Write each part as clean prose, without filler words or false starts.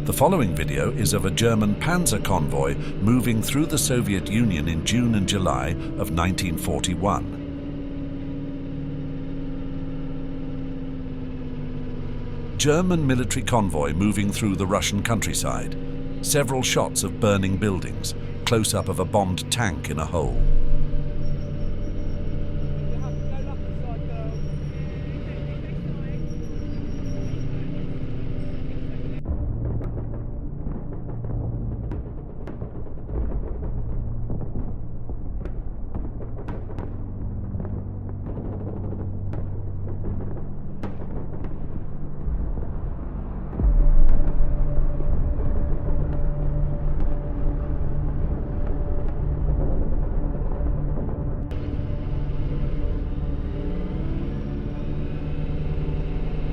The following video is of a German Panzer convoy moving through the Soviet Union in June and July of 1941. German military convoy moving through the Russian countryside. Several shots of burning buildings, close-up of a bombed tank in a hole.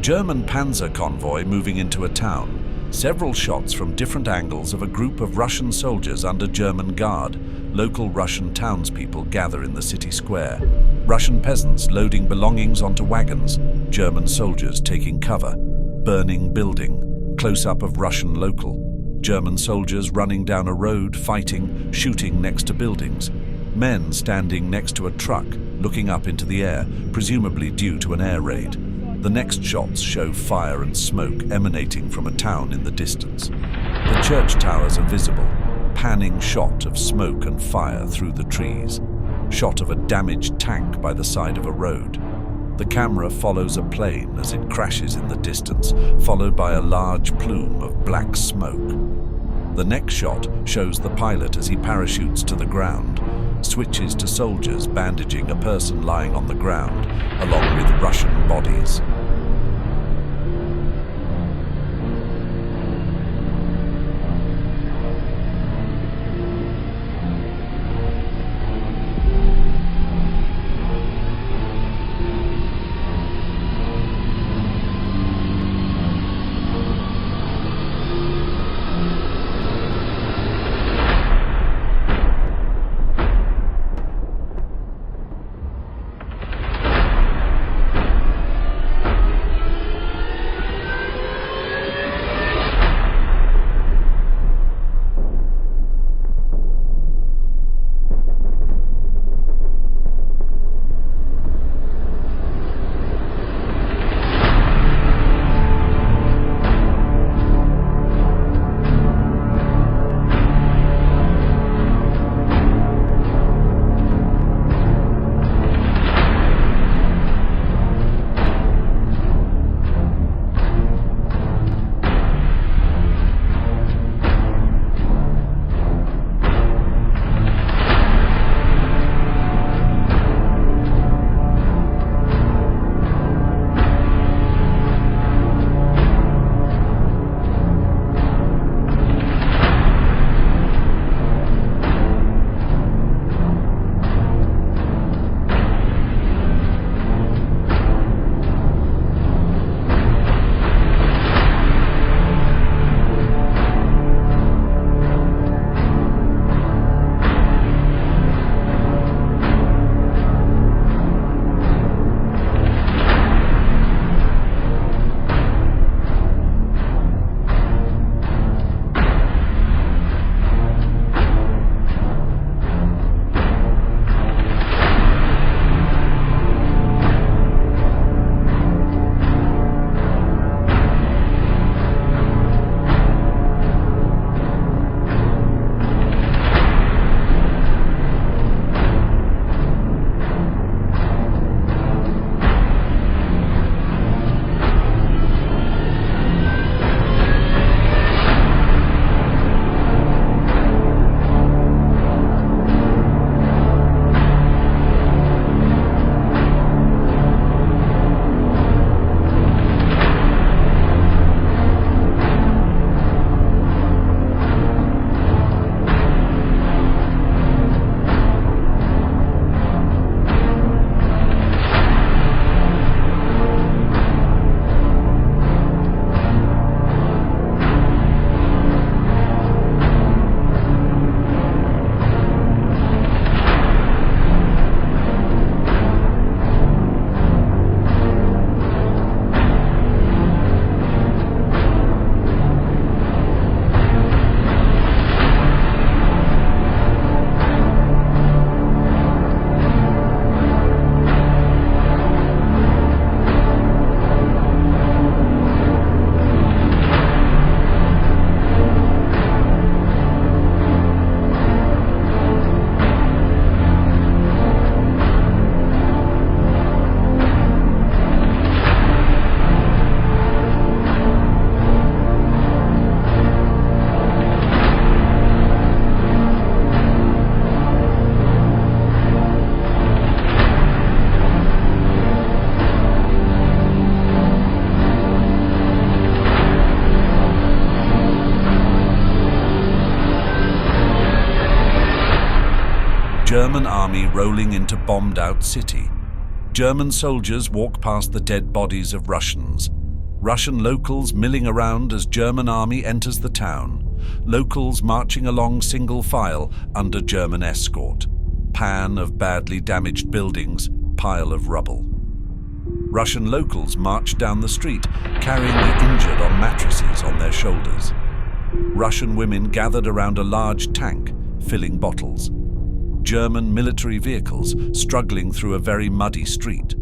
German Panzer convoy moving into a town. Several shots from different angles of a group of Russian soldiers under German guard. Local Russian townspeople gather in the city square. Russian peasants loading belongings onto wagons. German soldiers taking cover. Burning building. Close-up of Russian local. German soldiers running down a road, fighting, shooting next to buildings. Men standing next to a truck, looking up into the air, presumably due to an air raid. The next shots show fire and smoke emanating from a town in the distance. The church towers are visible. Panning shot of smoke and fire through the trees. Shot of a damaged tank by the side of a road. The camera follows a plane as it crashes in the distance, followed by a large plume of black smoke. The next shot shows the pilot as he parachutes to the ground. Switches to soldiers bandaging a person lying on the ground, along with Russian bodies. German army rolling into bombed-out city. German soldiers walk past the dead bodies of Russians. Russian locals milling around as German army enters the town. Locals marching along single file under German escort. Pan of badly damaged buildings, pile of rubble. Russian locals march down the street, carrying the injured on mattresses on their shoulders. Russian women gathered around a large tank, filling bottles. German military vehicles struggling through a very muddy street.